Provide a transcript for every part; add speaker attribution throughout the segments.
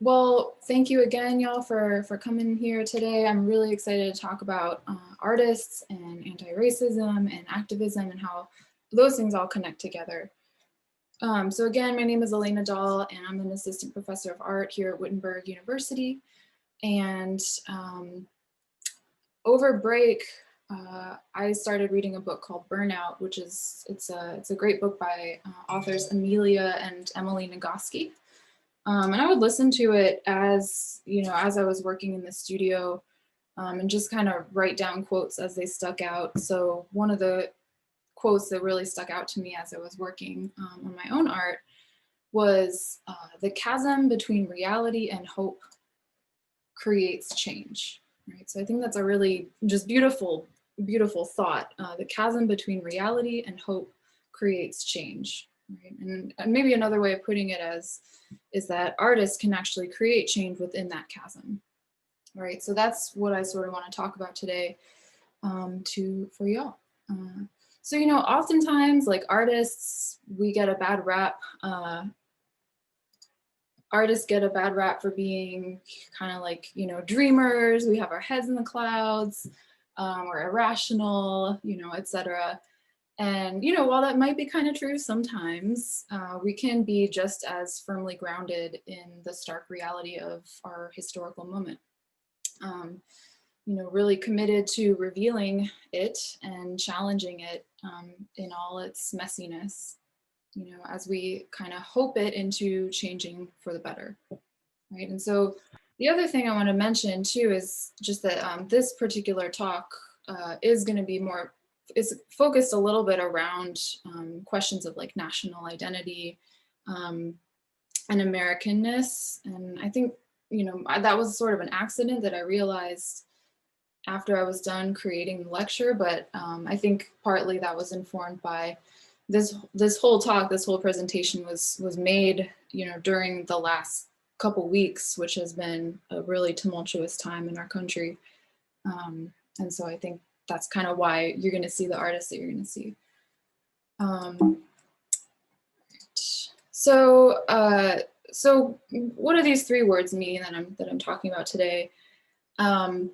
Speaker 1: Well, thank you again, y'all, for coming here today. I'm really excited to talk about artists and anti-racism and activism and how those things all connect together. So again, my name is Elena Dahl, and I'm an assistant professor of art here at Wittenberg University. And over break, I started reading a book called Burnout, which is it's a great book by authors Amelia and Emily Nagoski. And I would listen to it as I was working in the studio, and just kind of write down quotes as they stuck out. So one of the quotes that really stuck out to me as I was working on my own art was the chasm between reality and hope creates change. Right. So I think that's a really just beautiful thought. The chasm between reality and hope creates change. Right? And maybe another way of putting it is that artists can actually create change within that chasm. Right. So that's what I sort of want to talk about today for y'all. So, oftentimes like artists, we get a bad rap. Artists get a bad rap for being kind of like, dreamers. We have our heads in the clouds, we're irrational, etc. And, while that might be kind of true sometimes, we can be just as firmly grounded in the stark reality of our historical moment. Really committed to revealing it and challenging it in all its messiness, as we kind of hope it into changing for the better, right? And so the other thing I want to mention too is just that this particular talk is going to be is focused a little bit around questions of like national identity and Americanness. And I think, that was sort of an accident that I realized after I was done creating the lecture, but I think partly that was informed by this whole talk, this whole presentation was made, during the last couple weeks, which has been a really tumultuous time in our country. And so I think that's kind of why you're going to see the artists that you're going to see. So what do these three words mean that I'm talking about today? I'm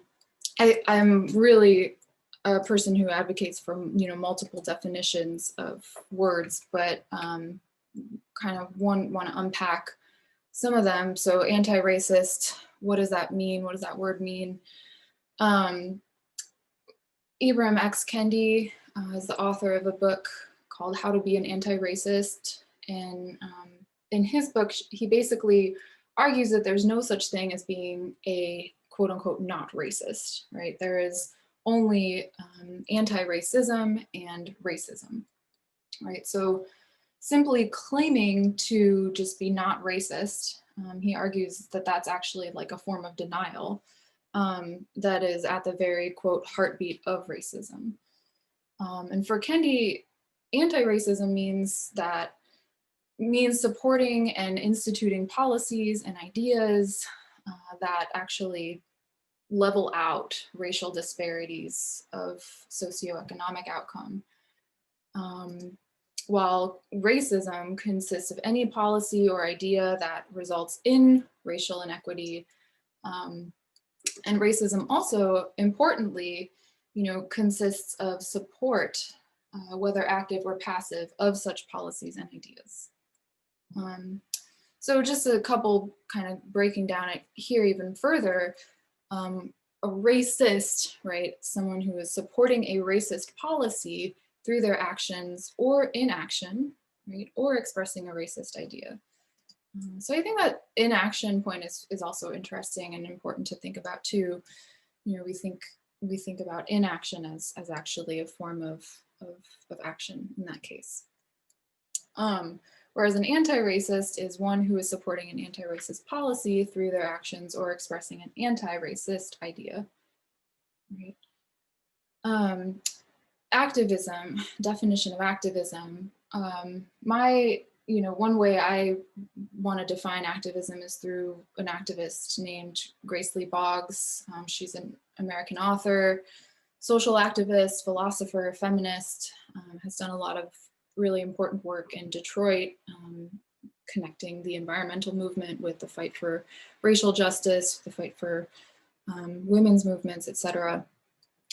Speaker 1: really a person who advocates for multiple definitions of words, but kind of want to unpack some of them. So anti-racist, what does that mean? What does that word mean? Ibram X. Kendi is the author of a book called How to Be an Anti-Racist. And in his book, he basically argues that there's no such thing as being a quote unquote not racist, right? There is only anti-racism and racism, right? So simply claiming to just be not racist, he argues that that's actually like a form of denial that is at the very quote heartbeat of racism. And for Kendi, anti-racism means supporting and instituting policies and ideas that actually level out racial disparities of socioeconomic outcome. While racism consists of any policy or idea that results in racial inequity, and racism also, importantly, consists of support, whether active or passive, of such policies and ideas. So just a couple kind of breaking down it here even further. A racist, right? Someone who is supporting a racist policy through their actions or inaction, right? Or expressing a racist idea. So I think that inaction point is also interesting and important to think about too. We think about inaction as actually a form of action in that case. Whereas an anti-racist is one who is supporting an anti-racist policy through their actions or expressing an anti-racist idea. Right? Activism, definition of activism. One way I want to define activism is through an activist named Grace Lee Boggs. She's an American author, social activist, philosopher, feminist, has done a lot of really important work in Detroit, connecting the environmental movement with the fight for racial justice, the fight for women's movements, etc.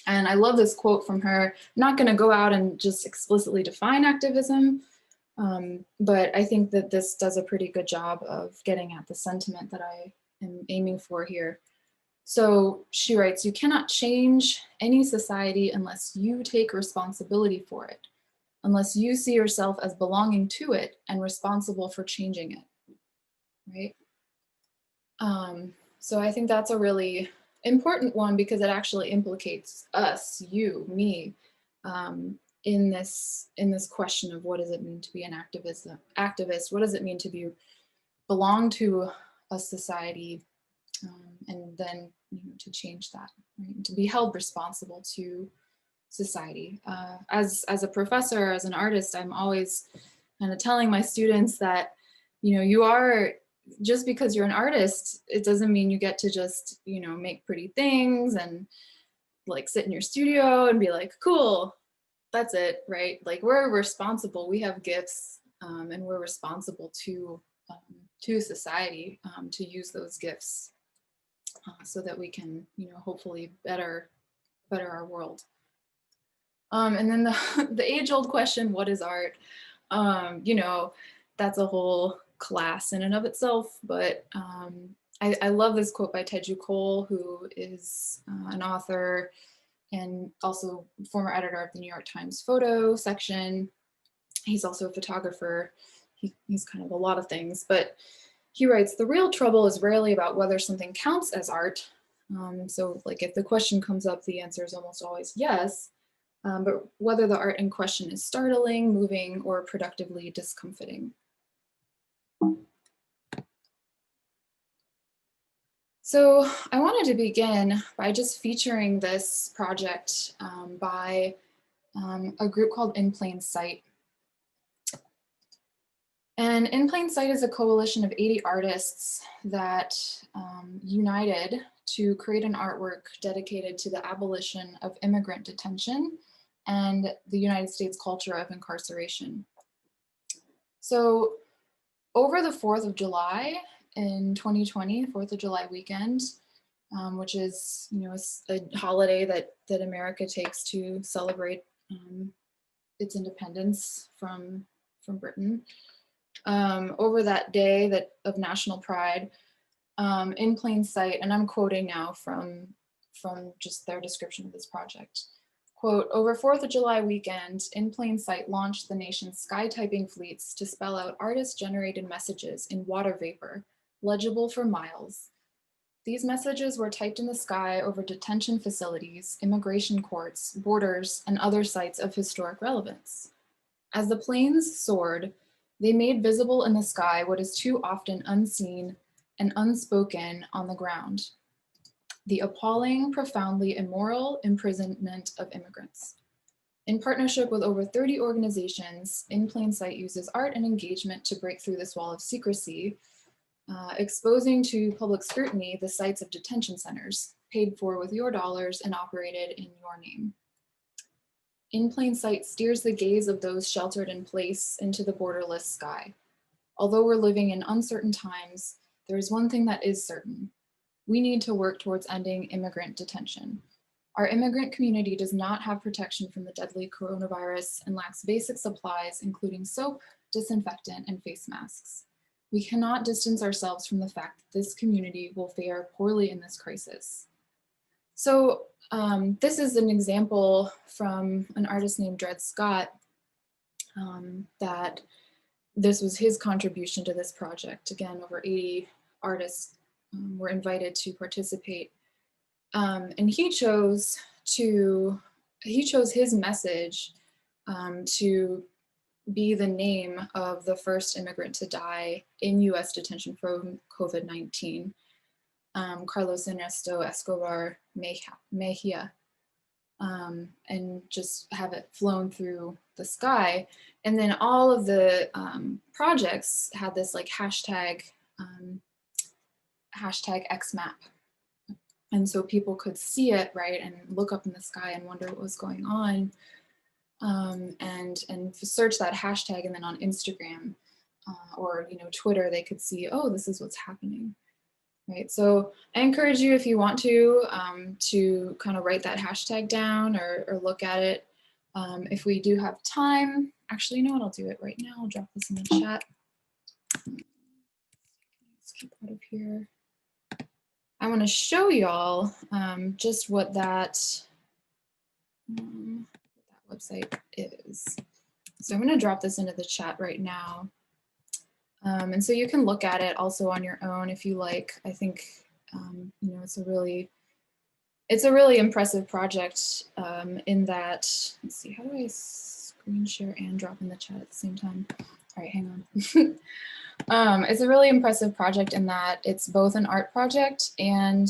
Speaker 1: And I love this quote from her. I'm not going to go out and just explicitly define activism, but I think that this does a pretty good job of getting at the sentiment that I am aiming for here. So she writes, "You cannot change any society unless you take responsibility for it, unless you see yourself as belonging to it and responsible for changing it," right? So I think that's a really important one because it actually implicates us, you, me, in this question of what does it mean to be an activist? What does it mean to belong to a society, and then to change that, right? To be held responsible to society. As a professor, as an artist, I'm always kind of telling my students that you are, just because you're an artist, it doesn't mean you get to just make pretty things and like sit in your studio and be like, cool, that's it, right? Like, we're responsible, we have gifts, and we're responsible to society, to use those gifts so that we can hopefully better our world. And then the age-old question, what is art? That's a whole class in and of itself, but I love this quote by Teju Cole, who is an author and also former editor of the New York Times photo section. He's also a photographer. He's kind of a lot of things, but he writes, "The real trouble is rarely about whether something counts as art." So like if the question comes up, the answer is almost always yes, but whether the art in question is startling, moving, or productively discomfiting. So I wanted to begin by just featuring this project by a group called In Plain Sight. And In Plain Sight is a coalition of 80 artists that united to create an artwork dedicated to the abolition of immigrant detention and the United States culture of incarceration. So over the 4th of July in 2020, 4th of July weekend, which is a holiday that America takes to celebrate its independence from Britain. Over that day of national pride, In Plain Sight, and I'm quoting now from just their description of this project. Quote, "Over 4th of July weekend, In Plain Sight launched the nation's sky typing fleets to spell out artist-generated messages in water vapor, legible for miles. These messages were typed in the sky over detention facilities, immigration courts, borders, and other sites of historic relevance. As the planes soared, they made visible in the sky what is too often unseen and unspoken on the ground: the appalling, profoundly immoral imprisonment of immigrants. In partnership with over 30 organizations, In Plain Sight uses art and engagement to break through this wall of secrecy, exposing to public scrutiny the sites of detention centers, paid for with your dollars and operated in your name. In Plain Sight steers the gaze of those sheltered in place into the borderless sky. Although we're living in uncertain times, there is one thing that is certain. We need to work towards ending immigrant detention. Our immigrant community does not have protection from the deadly coronavirus and lacks basic supplies, including soap, disinfectant, and face masks. We cannot distance ourselves from the fact that this community will fare poorly in this crisis." So this is an example from an artist named Dred Scott, that this was his contribution to this project. Again, over 80 artists were invited to participate. And he chose his message to be the name of the first immigrant to die in US detention from COVID-19, Carlos Ernesto Escobar Mejia, and just have it flown through the sky. And then all of the projects had this like hashtag XMAP. And so people could see it, right, and look up in the sky and wonder what was going on, and search that hashtag. And then on Instagram, or Twitter, they could see, oh, this is what's happening, right? So I encourage you, if you want to kind of write that hashtag down or look at it. If we do have time, actually, you know what, I'll do it right now. I'll drop this in the chat. Let's keep out of here. I want to show y'all just what that website is. So I'm going to drop this into the chat right now. And so you can look at it also on your own if you like. I think it's a really impressive project in that, let's see, how do I screen share and drop in the chat at the same time? All right, hang on. It's a really impressive project in that it's both an art project and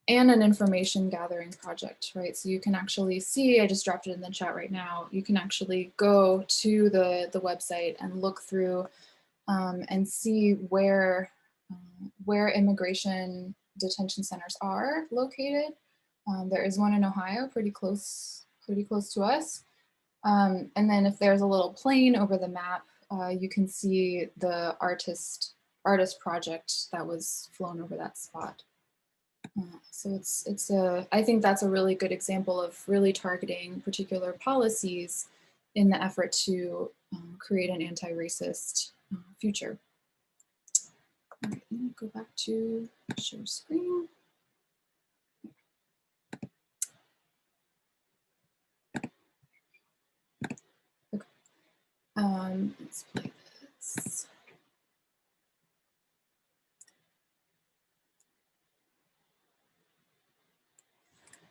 Speaker 1: an information gathering project, right? So you can actually see, I just dropped it in the chat right now, you can actually go to the website and look through and see where immigration detention centers are located. There is one in Ohio, pretty close to us. And then if there's a little plane over the map, you can see the artist project that was flown over that spot. So I think that's a really good example of really targeting particular policies in the effort to create an anti-racist future. All right, let me go back to share screen. Okay. Let's play this.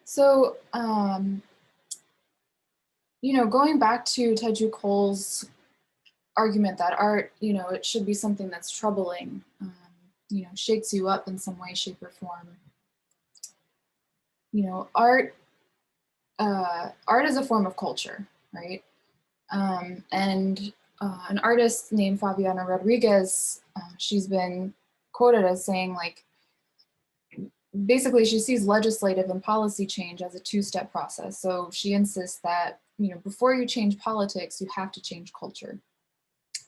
Speaker 1: So, going back to Teju Cole's argument that art, it should be something that's troubling, shakes you up in some way, shape, or form. Art is a form of culture, right? And an artist named Fabiana Rodriguez, she's been quoted as saying, like, basically she sees legislative and policy change as a two-step process. So she insists that, before you change politics, you have to change culture.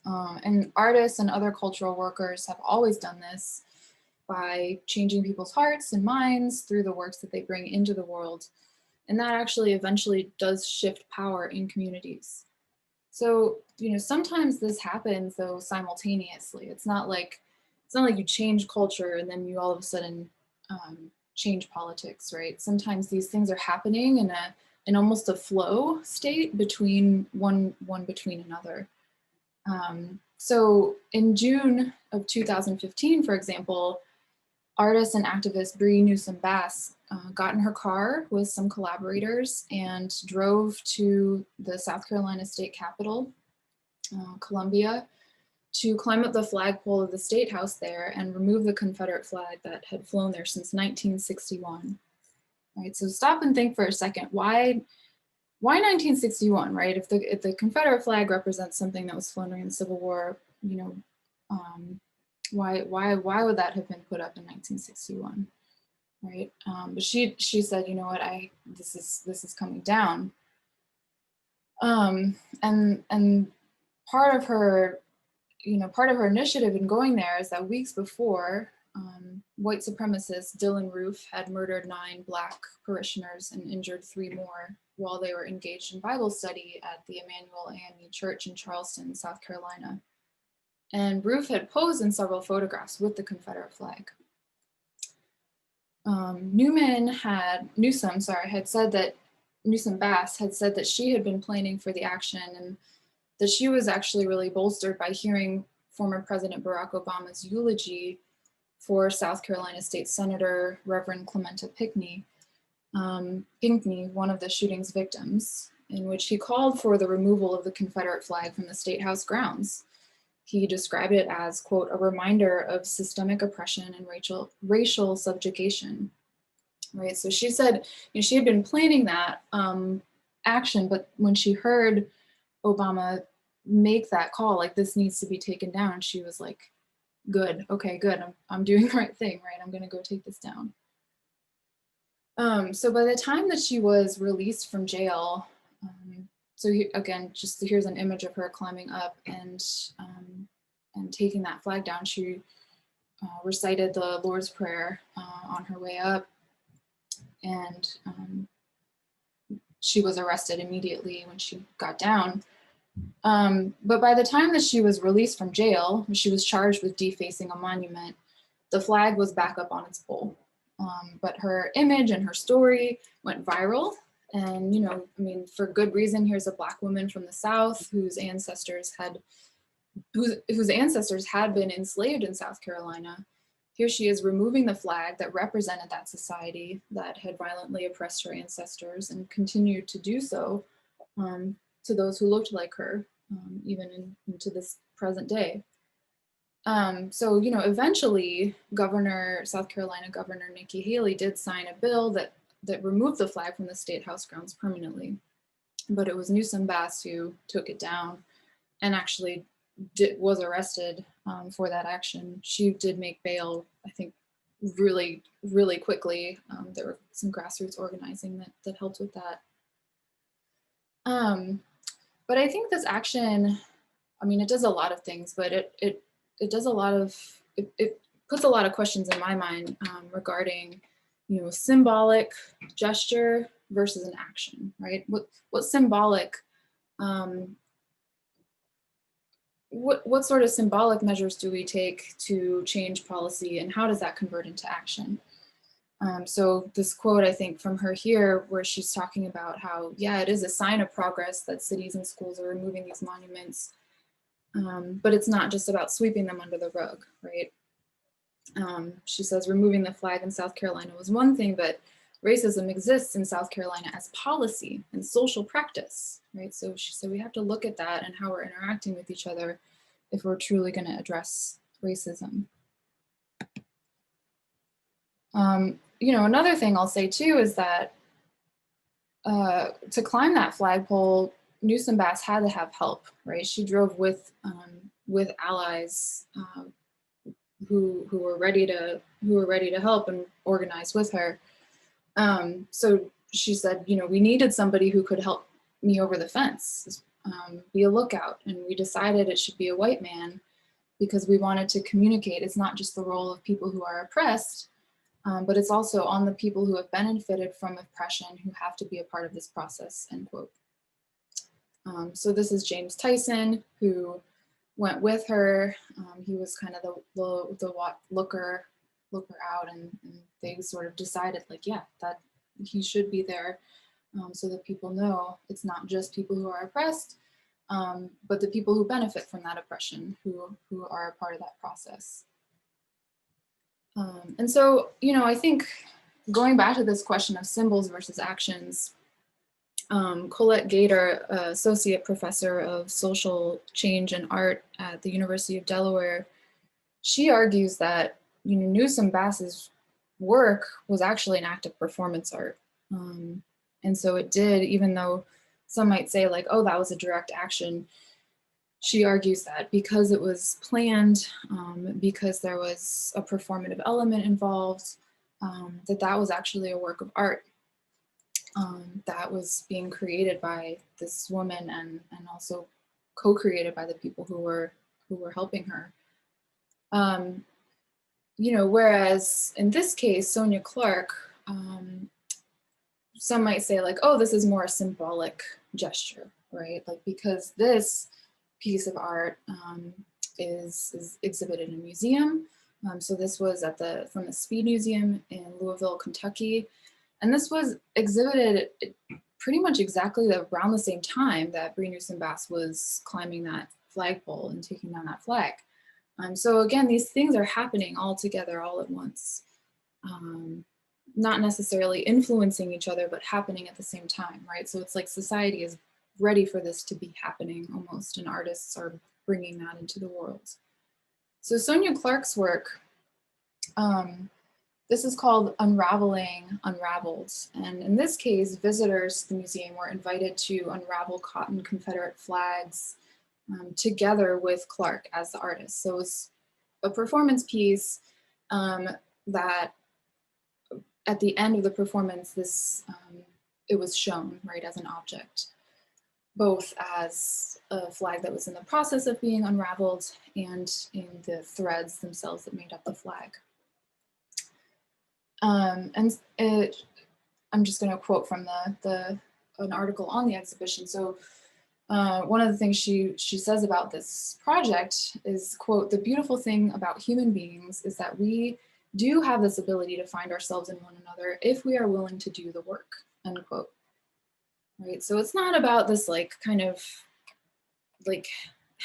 Speaker 1: And artists and other cultural workers have always done this by changing people's hearts and minds through the works that they bring into the world. And that actually eventually does shift power in communities. So, sometimes this happens though simultaneously. It's not like you change culture and then you all of a sudden change politics, right? Sometimes these things are happening in almost a flow state between one between another. So in June of 2015, for example, artist and activist Bree Newsome Bass got in her car with some collaborators and drove to the South Carolina State Capitol, Columbia, to climb up the flagpole of the State House there and remove the Confederate flag that had flown there since 1961. Right, so stop and think for a second. Why 1961, right? If the Confederate flag represents something that was flown during the Civil War, why would that have been put up in 1961, right? But she said, you know what, this is coming down, and part of her initiative in going there is that weeks before, white supremacist Dylan Roof had murdered 9 Black parishioners and injured 3 more while they were engaged in Bible study at the Emmanuel AME Church in Charleston, South Carolina. And Roof had posed in several photographs with the Confederate flag. Newsome Bass had said that she had been planning for the action and that she was actually really bolstered by hearing former President Barack Obama's eulogy for South Carolina State Senator Reverend Clementa Pinckney, one of the shooting's victims, in which he called for the removal of the Confederate flag from the State House grounds. He described it as, quote, a reminder of systemic oppression and racial subjugation, right? So she said, she had been planning that action, but when she heard Obama make that call, like, this needs to be taken down, she was like, good, okay, good, I'm doing the right thing, right? I'm gonna go take this down. So by the time that she was released from jail, so again, just here's an image of her climbing up and taking that flag down. She recited the Lord's Prayer on her way up, and she was arrested immediately when she got down. But by the time that she was released from jail, she was charged with defacing a monument. The flag was back up on its pole. But her image and her story went viral. And, you know, I mean, for good reason. Here's a Black woman from the South whose ancestors had been enslaved in South Carolina. Here she is removing the flag that represented that society that had violently oppressed her ancestors and continued to do so to those who looked like her, even into this present day. So, you know, eventually South Carolina Governor Nikki Haley did sign a bill that removed the flag from the State House grounds permanently. But it was Newsom Bass who took it down and actually was arrested for that action. She did make bail, I think, really, really quickly. There were some grassroots organizing that helped with that. But I think this action, I mean, it does a lot of things, but it does a lot of, it puts a lot of questions in my mind regarding, you know, symbolic gesture versus an action, right? What symbolic, what sort of symbolic measures do we take to change policy, and how does that convert into action? So this quote, I think, from her here, where she's talking about how, yeah, it is a sign of progress that cities and schools are removing these monuments, but it's not just about sweeping them under the rug, right? She says removing the flag in South Carolina was one thing, but racism exists in South Carolina as policy and social practice, right? So she said we have to look at that and how we're interacting with each other if we're truly going to address racism. You know, another thing I'll say too is that to climb that flagpole, Newsom Bass had to have help, right? She drove with allies who were ready to help and organize with her. So she said, you know, we needed somebody who could help me over the fence, be a lookout, and we decided it should be a white man because we wanted to communicate. It's not just the role of people who are oppressed, but it's also on the people who have benefited from oppression who have to be a part of this process, end quote. So this is James Tyson, who went with her. He was kind of the looker out, and they sort of decided, like, yeah, that he should be there, so that people know it's not just people who are oppressed, but the people who benefit from that oppression who are a part of that process. And so, you know, I think going back to this question of symbols versus actions, Colette Gator, associate professor of social change and art at the University of Delaware, she argues that, you know, Newsom Bass's work was actually an act of performance art. And so it did, even though some might say like, oh, that was a direct action. She argues that because it was planned, because there was a performative element involved, that was actually a work of art that was being created by this woman and also co-created by the people who were helping her. You know, whereas in this case, Sonia Clark, some might say like, oh, this is more a symbolic gesture, right? Like, because this piece of art is exhibited in a museum. So this was from the Speed Museum in Louisville, Kentucky. And this was exhibited pretty much exactly around the same time that Bree Newsom Bass was climbing that flagpole and taking down that flag. So again, these things are happening all together, all at once. Not necessarily influencing each other, but happening at the same time, right? So it's like society is ready for this to be happening almost, and artists are bringing that into the world. So Sonia Clark's work, this is called Unraveling Unraveled. And in this case, visitors to the museum were invited to unravel cotton Confederate flags together with Clark as the artist. So it's a performance piece that at the end of the performance, it was shown, right, as an object. both as a flag that was in the process of being unraveled and in the threads themselves that made up the flag. I'm just going to quote from an article on the exhibition. So one of the things she says about this project is, quote, "The beautiful thing about human beings is that we do have this ability to find ourselves in one another if we are willing to do the work," end quote. Right, so it's not about this like kind of like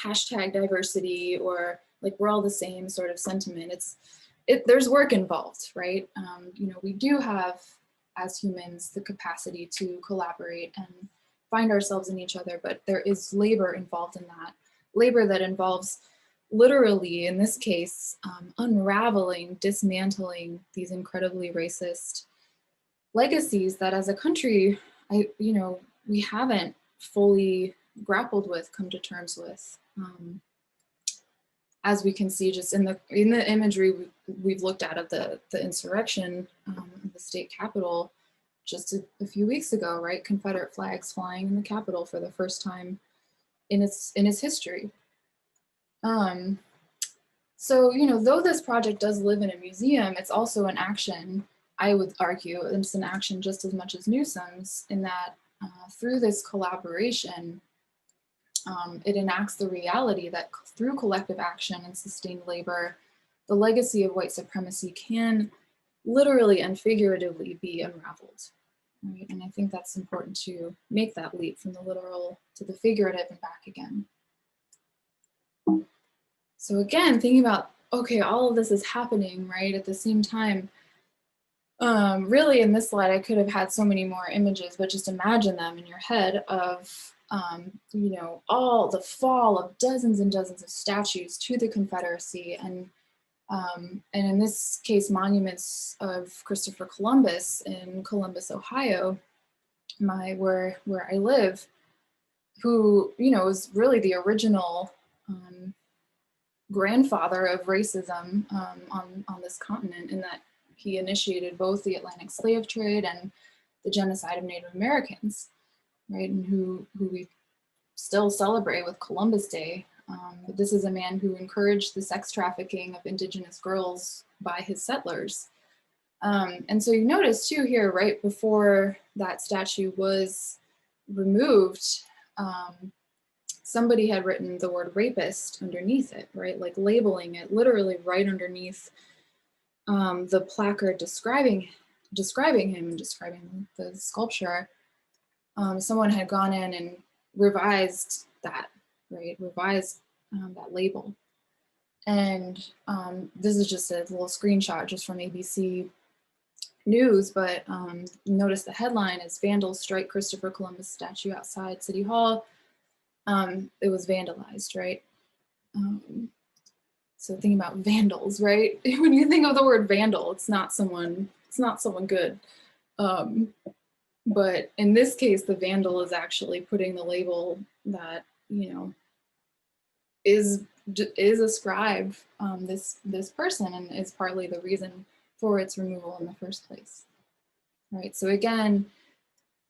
Speaker 1: hashtag diversity or like we're all the same sort of sentiment. There's work involved, right? You know, we do have as humans the capacity to collaborate and find ourselves in each other, but there is labor involved in that. Labor that involves literally, in this case, unraveling, dismantling these incredibly racist legacies that as a country, we haven't fully grappled with, come to terms with. As we can see just in the imagery we've looked at of the insurrection in the state capitol just a few weeks ago, right? Confederate flags flying in the Capitol for the first time in its history. So, you know, though this project does live in a museum, it's also an action, I would argue, it's an action just as much as Newsom's, in that through this collaboration, it enacts the reality that through collective action and sustained labor, the legacy of white supremacy can literally and figuratively be unraveled. Right? And I think that's important to make that leap from the literal to the figurative and back again. So again, thinking about, okay, all of this is happening, right, at the same time. Really in this slide, I could have had so many more images, but just imagine them in your head of you know, all the fall of dozens and dozens of statues to the Confederacy, and in this case, monuments of Christopher Columbus in Columbus, Ohio, where I live, who, you know, is really the original grandfather of racism on this continent, in that he initiated both the Atlantic slave trade and the genocide of Native Americans, right? And who we still celebrate with Columbus Day. But this is a man who encouraged the sex trafficking of indigenous girls by his settlers. And so you notice too here, right before that statue was removed, somebody had written the word rapist underneath it, right? Like labeling it literally right underneath the placard describing him and describing the sculpture. Someone had gone in and revised that, right? Revised that label. And this is just a little screenshot just from ABC News, but notice the headline is "Vandals Strike Christopher Columbus Statue Outside City Hall." It was vandalized, right? So thinking about vandals, right? When you think of the word vandal, it's not someone good. But in this case, the vandal is actually putting the label that, you know, is ascribed this person, and is partly the reason for its removal in the first place, right? So again,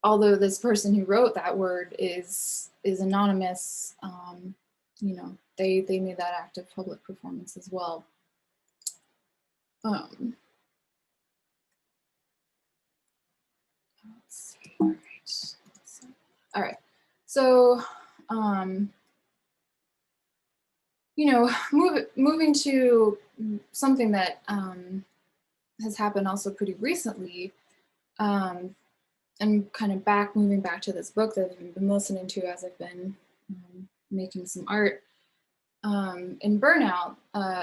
Speaker 1: although this person who wrote that word is anonymous, you know, they made that active public performance as well. Let's see. All right. So, you know, moving to something that has happened also pretty recently, and kind of moving back to this book that I've been listening to as I've been making some art. In Burnout,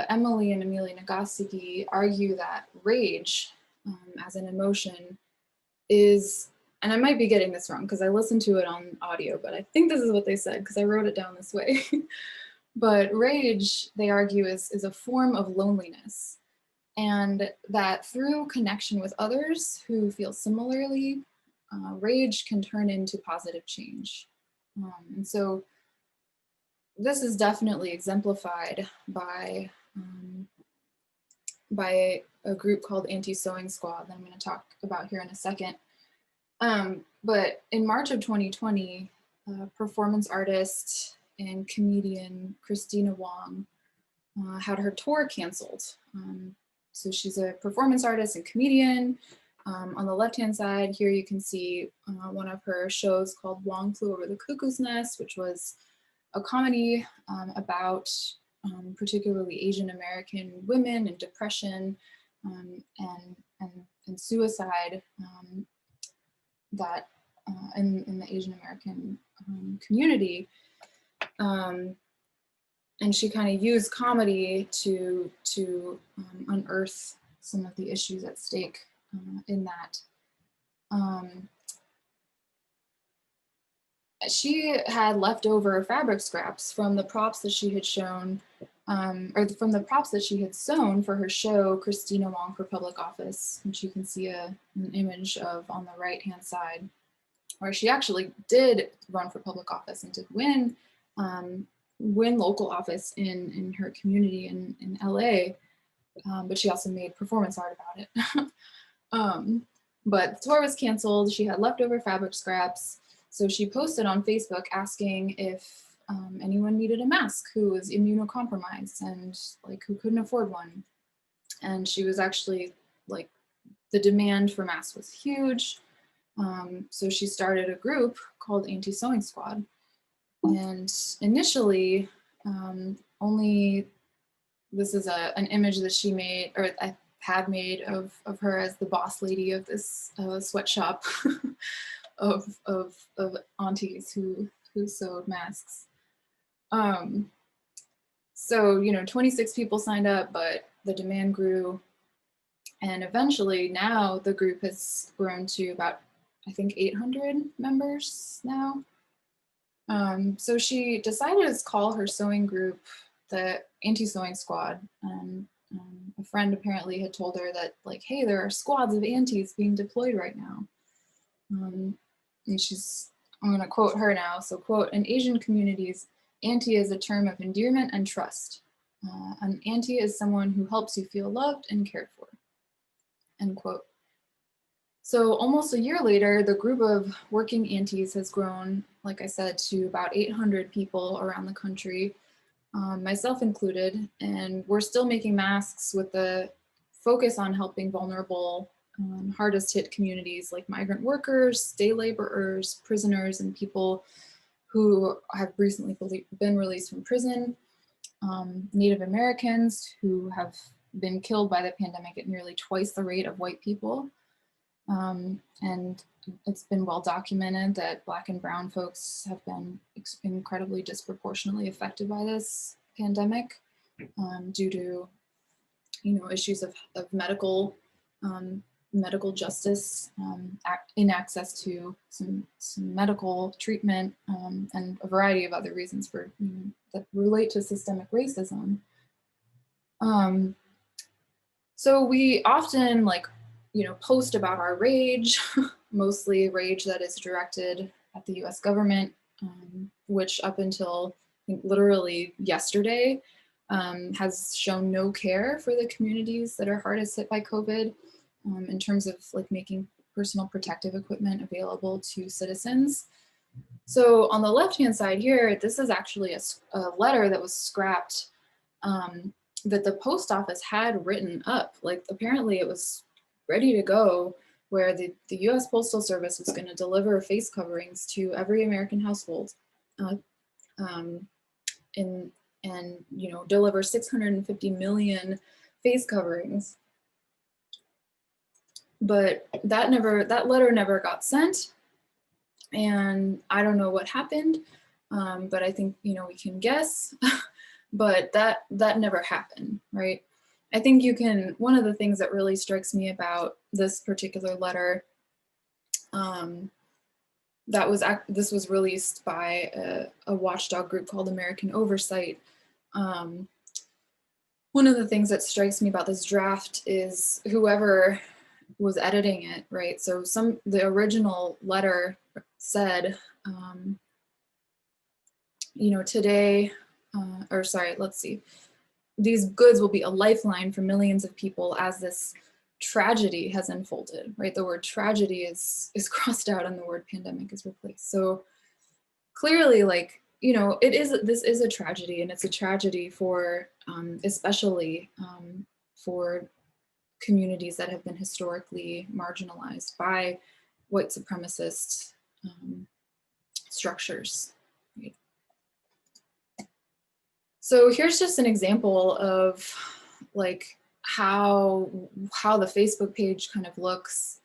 Speaker 1: Emily and Amelia Nagoski argue that rage as an emotion is, and I might be getting this wrong because I listened to it on audio, but I think this is what they said because I wrote it down this way. But rage, they argue, is a form of loneliness, and that through connection with others who feel similarly, rage can turn into positive change. And so this is definitely exemplified by a group called Antisewing Squad that I'm going to talk about here in a second. But in March of 2020, performance artist and comedian Christina Wong had her tour canceled. So she's a performance artist and comedian. On the left-hand side here, you can see one of her shows called Wong Flew Over the Cuckoo's Nest, which was a comedy about particularly Asian American women and depression and suicide that in the Asian American community. And she kind of used comedy to unearth some of the issues at stake in that. She had leftover fabric scraps from the props that she had shown, or from the props that she had sewn for her show, Christina Wong for Public Office, which you can see an image of on the right-hand side, where she actually did run for public office and did win local office in her community in LA, but she also made performance art about it. But the tour was canceled. She had leftover fabric scraps. So she posted on Facebook asking if anyone needed a mask who was immunocompromised and like who couldn't afford one. And she was actually like, the demand for masks was huge. So she started a group called Antisewing Squad. And initially, this is an image that she made, or I had made of her as the boss lady of this sweatshop of aunties who sewed masks. So, 26 people signed up, but the demand grew. And eventually now the group has grown to about, I think, 800 members now. So she decided to call her sewing group the Antisewing Squad. A friend apparently had told her that, like, hey, there are squads of antis being deployed right now. And I'm going to quote her now. So, quote, in Asian communities, anti is a term of endearment and trust. An anti is someone who helps you feel loved and cared for, end quote. So almost a year later, the group of working antis has grown, like I said, to about 800 people around the country, myself included, and we're still making masks with the focus on helping vulnerable, hardest hit communities like migrant workers, day laborers, prisoners, and people who have recently been released from prison, Native Americans who have been killed by the pandemic at nearly twice the rate of white people. And it's been well documented that Black and Brown folks have been incredibly disproportionately affected by this pandemic due to, issues of medical justice, in access to some medical treatment, and a variety of other reasons that relate to systemic racism. So we often post about our rage, mostly rage that is directed at the US government, which up until I think literally yesterday has shown no care for the communities that are hardest hit by COVID in terms of making personal protective equipment available to citizens. So on the left-hand side here, this is actually a letter that was scrapped that the post office had written up. Apparently it was ready to go, where the US Postal Service was going to deliver face coverings to every American household and deliver 650 million face coverings. But that letter never got sent, and I don't know what happened, but I think we can guess, but that never happened, right? I think one of the things that really strikes me about this particular letter, this was released by a watchdog group called American Oversight. One of the things that strikes me about this draft is whoever was editing it, right? So the original letter said, today, let's see. These goods will be a lifeline for millions of people as this tragedy has unfolded, right? The word tragedy is crossed out and the word pandemic is replaced. So clearly, like, you know, this is a tragedy, and it's a tragedy for especially for communities that have been historically marginalized by white supremacist structures. Right? So here's just an example of like how the Facebook page kind of looks.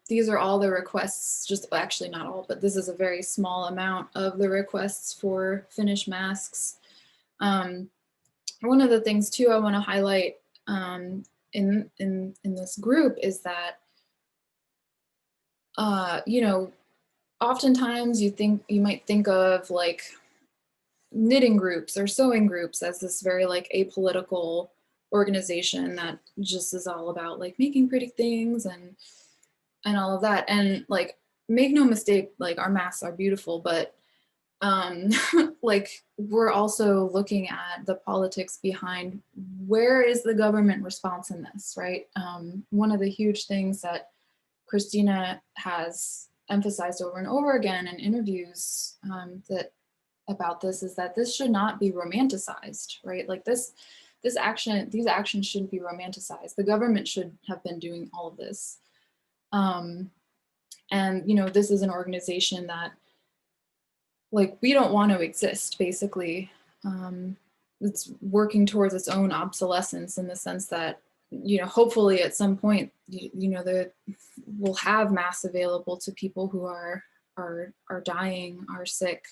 Speaker 1: These are all the requests, just actually not all, but this is a very small amount of the requests for finished masks. One of the things too I want to highlight in this group is that you know, oftentimes you might think of like knitting groups or sewing groups as this very like apolitical organization that just is all about like making pretty things and all of that. And like, make no mistake, like our masks are beautiful, but like we're also looking at the politics behind where is the government response in this, right? One of the huge things that Christina has emphasized over and over again in interviews about this is that this should not be romanticized, right? Like these actions shouldn't be romanticized. The government should have been doing all of this. And, you know, this is an organization that, like, we don't want to exist, basically. It's working towards its own obsolescence in the sense that, you know, hopefully at some point, you know, we'll have masks available to people who are dying, are sick,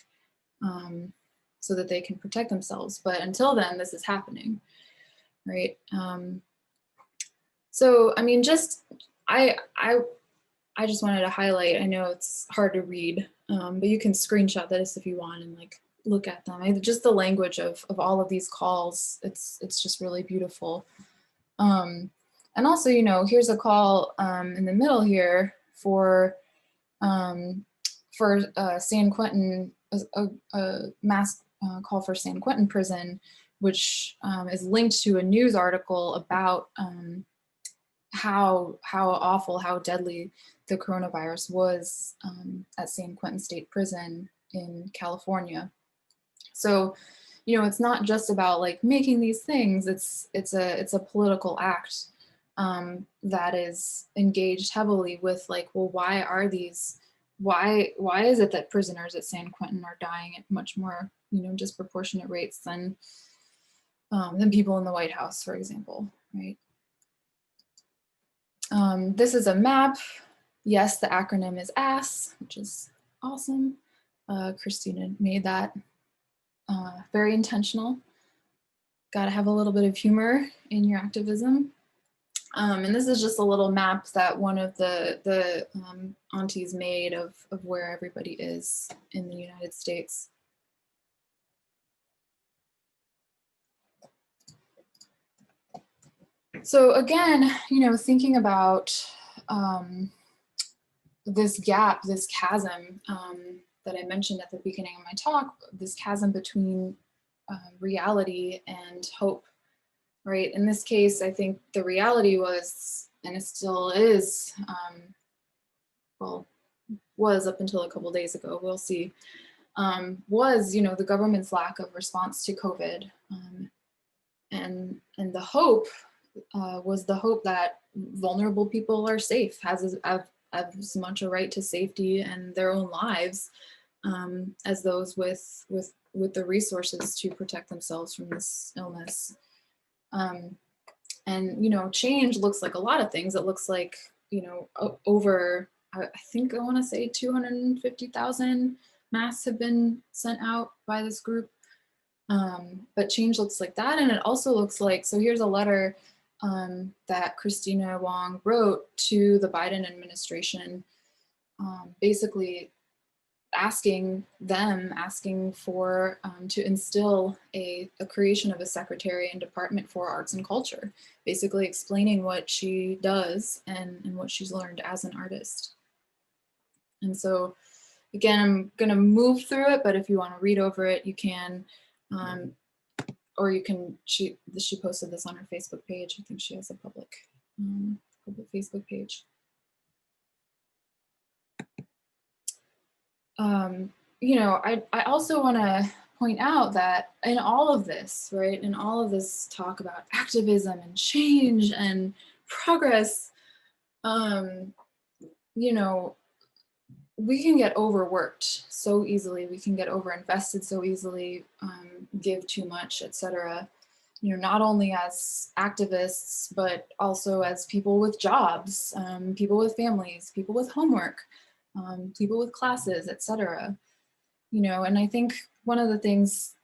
Speaker 1: so that they can protect themselves. But until then, this is happening, right? So, I mean, I just wanted to highlight, I know it's hard to read, but you can screenshot this if you want and like look at them. Just the language of all of these calls, it's just really beautiful. And also, you know, here's a call in the middle here for San Quentin, a mass call for San Quentin prison, which is linked to a news article about how awful, how deadly the coronavirus was at San Quentin State Prison in California. So, you know, it's not just about like making these things. It's a political act that is engaged heavily with like, well, why is it that prisoners at San Quentin are dying at much more, you know, disproportionate rates than people in the White House, for example, right? This is a map. Yes, the acronym is ASS, which is awesome. Christina made that very intentional. Got to have a little bit of humor in your activism. And this is just a little map that one of the aunties made of where everybody is in the United States. So again, you know, thinking about this gap, this chasm that I mentioned at the beginning of my talk, this chasm between reality and hope, right? In this case, I think the reality was, and it still is, well, was up until a couple days ago, we'll see, was, you know, the government's lack of response to COVID. And the hope was the hope that vulnerable people are safe, have as much a right to safety and their own lives as those with the resources to protect themselves from this illness. And, you know, change looks like a lot of things. It looks like, you know, over, I think I want to say 250,000 masks have been sent out by this group. But change looks like that. And it also looks like, so here's a letter that Christina Wong wrote to the Biden administration, basically asking for to instill a creation of a secretary and department for arts and culture, basically explaining what she does and what she's learned as an artist. And so again, I'm gonna move through it, but if you want to read over it, you can, or you can, she posted this on her Facebook page. I think she has a public Facebook page. You know, I also want to point out that in all of this, right, in all of this talk about activism and change and progress, you know, we can get overworked so easily. We can get overinvested so easily, give too much, etc. You know, not only as activists, but also as people with jobs, people with families, people with homework, people with classes, etc. You know, and I think one of the things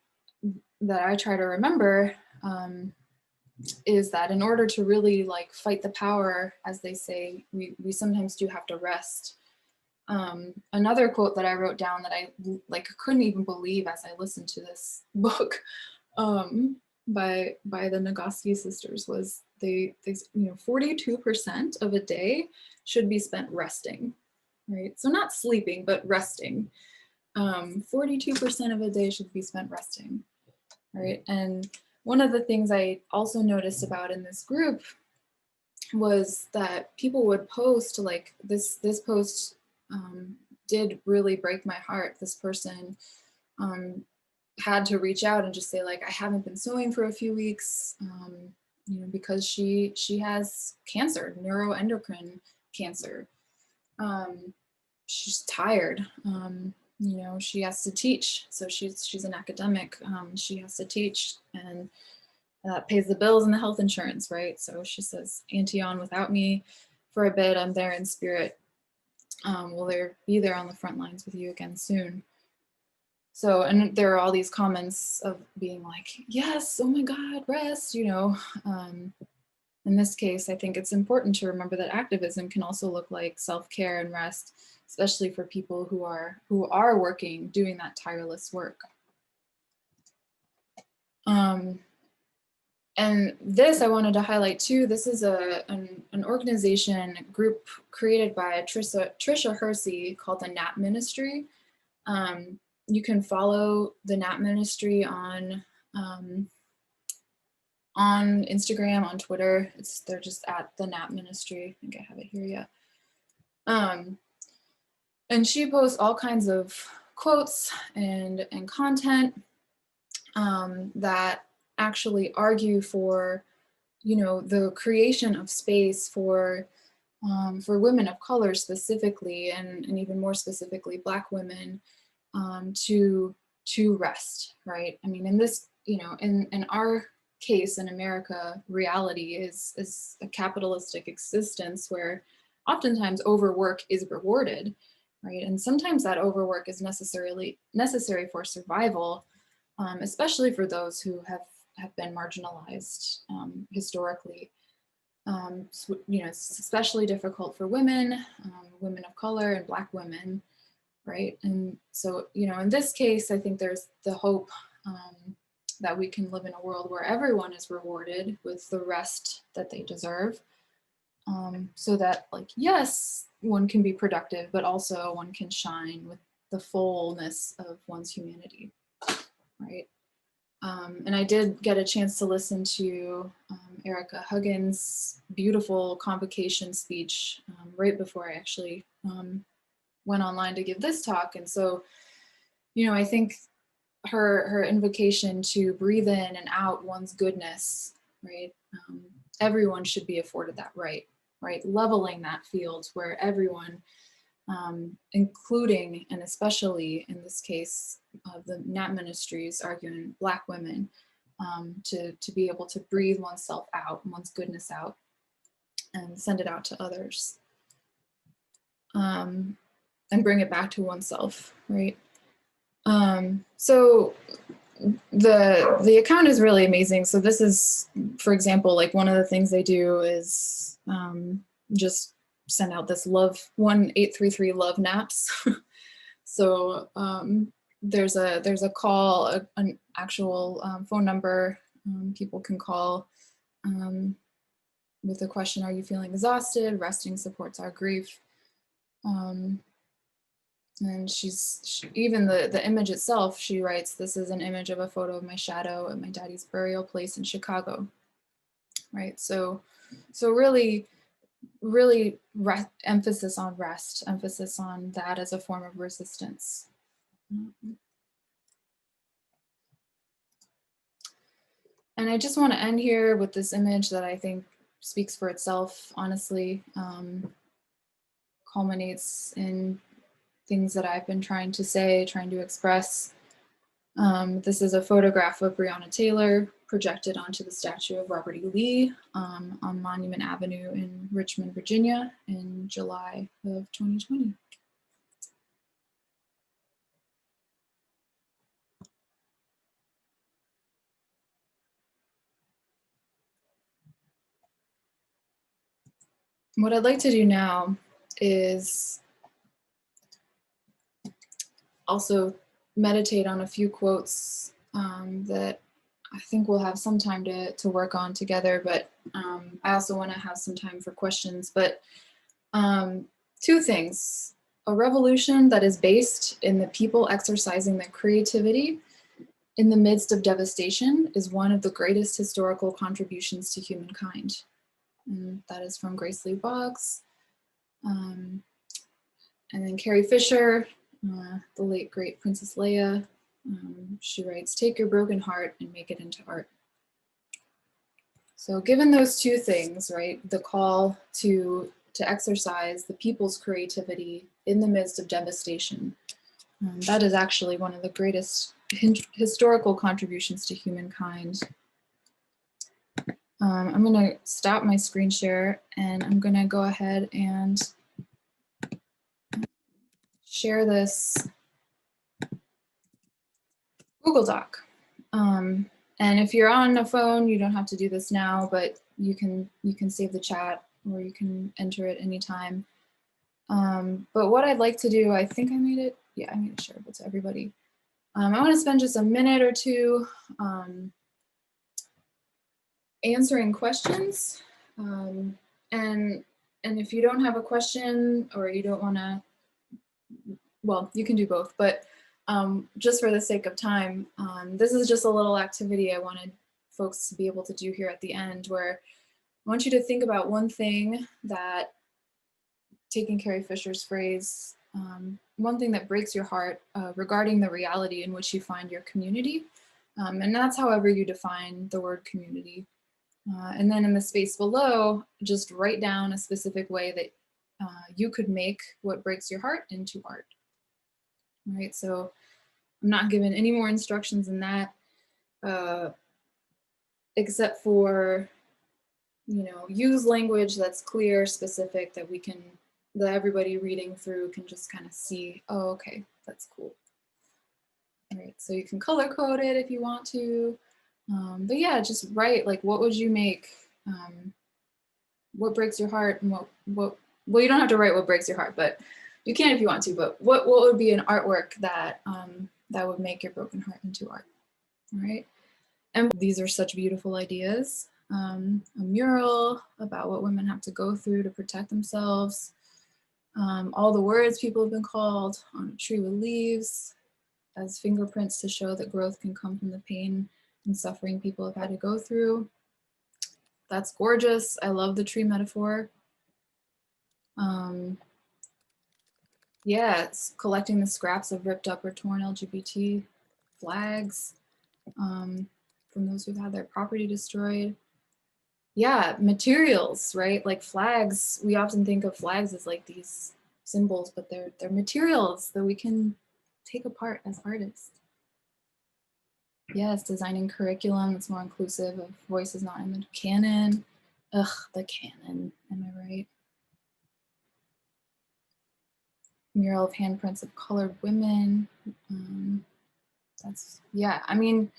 Speaker 1: that I try to remember is that in order to really like fight the power, as they say, we sometimes do have to rest. Another quote that I wrote down that I like couldn't even believe as I listened to this book by the Nagoski sisters was they 42% of a day should be spent resting, right? So not sleeping, but resting. 42% of a day should be spent resting, right? And one of the things I also noticed about in this group was that people would post like this post did really break my heart. This person had to reach out and just say like, I haven't been sewing for a few weeks, you know, because she has cancer, neuroendocrine cancer. She's tired. You know, she has to teach. So she's an academic. She has to teach, and pays the bills and the health insurance, right? So she says, Auntie on without me for a bit. I'm there in spirit. Will there be there on the front lines with you again soon? So, and there are all these comments of being like, yes, oh my God, rest, you know. In this case, I think it's important to remember that activism can also look like self-care and rest, especially for people who are working, doing that tireless work. And this I wanted to highlight too. This is an organization group created by Trisha Hersey called the Nap Ministry. You can follow the Nap Ministry on Instagram, on Twitter. They're just at the Nap Ministry. I think I have it here yet. And she posts all kinds of quotes and content that actually argue for, you know, the creation of space for women of color specifically, and even more specifically Black women, to rest, right? I mean, in this, you know, in our case in America, reality is a capitalistic existence where oftentimes overwork is rewarded, right? And sometimes that overwork is necessary for survival, especially for those who have been marginalized historically. So, you know, it's especially difficult for women, women of color, and Black women, right? And so, you know, in this case, I think there's the hope that we can live in a world where everyone is rewarded with the rest that they deserve, so that, like, yes, one can be productive, but also one can shine with the fullness of one's humanity, right? And I did get a chance to listen to Erica Huggins' beautiful convocation speech right before I actually went online to give this talk. And so, you know, I think her invocation to breathe in and out one's goodness, right? Everyone should be afforded that right? Leveling that field where everyone, including and especially in this case of the Nap Ministries arguing Black women, to be able to breathe oneself out, one's goodness out, and send it out to others, and bring it back to oneself, right? So the account is really amazing. So this is, for example, like one of the things they do is just send out this 1833 love naps. So there's a call, an actual phone number people can call with the question, are you feeling exhausted? Resting supports our grief. And even the image itself, she writes, this is an image of a photo of my shadow at my daddy's burial place in Chicago, right? So really, really emphasis on rest, emphasis on that as a form of resistance. And I just want to end here with this image that I think speaks for itself, honestly, culminates in things that I've been trying to say, trying to express. This is a photograph of Breonna Taylor projected onto the statue of Robert E. Lee on Monument Avenue in Richmond, Virginia in July of 2020. What I'd like to do now is also meditate on a few quotes that I think we'll have some time to work on together, but I also want to have some time for questions. But two things: a revolution that is based in the people exercising their creativity in the midst of devastation is one of the greatest historical contributions to humankind. And that is from Grace Lee Boggs. And then Carrie Fisher, the late great Princess Leia, she writes, "Take your broken heart and make it into art." So given those two things, right, the call to exercise the people's creativity in the midst of devastation, that is actually one of the greatest historical contributions to humankind. I'm gonna stop my screen share and I'm gonna go ahead and share this Google Doc. And if you're on a phone, you don't have to do this now, but you can save the chat or you can enter it anytime. But what I'd like to do, I think I made it, yeah, I made it shareable to everybody. I want to spend just a minute or two answering questions. And if you don't have a question or you don't want to, well, you can do both, but just for the sake of time, this is just a little activity I wanted folks to be able to do here at the end, where I want you to think about one thing that, taking Carrie Fisher's phrase, one thing that breaks your heart regarding the reality in which you find your community. And that's however you define the word community. And then in the space below, just write down a specific way that you could make what breaks your heart into art. All right, so I'm not given any more instructions than that, except for, you know, use language that's clear, specific, that that everybody reading through can just kind of see, oh, okay, that's cool. All right, so you can color code it if you want to. But yeah, just write, like, what would you make? What breaks your heart? And well, you don't have to write what breaks your heart, but you can if you want to. But what would be an artwork that that would make your broken heart into art? All right. And these are such beautiful ideas. A mural about what women have to go through to protect themselves. All the words people have been called on a tree with leaves as fingerprints to show that growth can come from the pain and suffering people have had to go through. That's gorgeous. I love the tree metaphor. Yeah, it's collecting the scraps of ripped up or torn LGBT flags from those who've had their property destroyed. Yeah, materials, right? Like flags, we often think of flags as like these symbols, but they're materials that we can take apart as artists. Yes, designing curriculum that's more inclusive of voices not in the canon. Ugh, the canon, am I right? Mural of handprints of colored women. That's, yeah, I mean,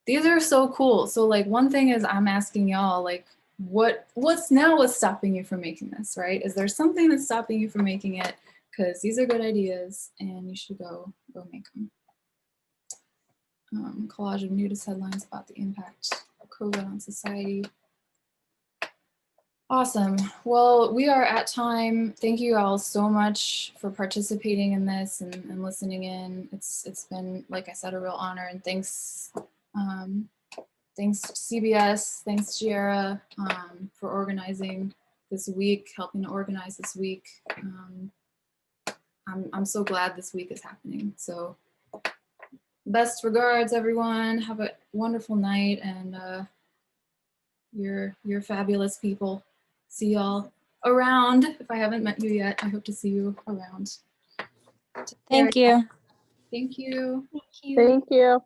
Speaker 1: these are so cool. So like one thing is I'm asking y'all, like, what's stopping you from making this, right? Is there something that's stopping you from making it? Because these are good ideas and you should go make them. Collage of nudist headlines about the impact of COVID on society. Awesome. Well, we are at time. Thank you all so much for participating in this and listening in. It's been, like I said, a real honor, and thanks thanks to CBS, thanks Giera for organizing this week, helping to organize this week. I'm so glad this week is happening. So best regards, everyone. Have a wonderful night, and you're fabulous people. See y'all around. If I haven't met you yet, I hope to see you around.
Speaker 2: Thank you.
Speaker 1: Thank you.
Speaker 2: Thank you.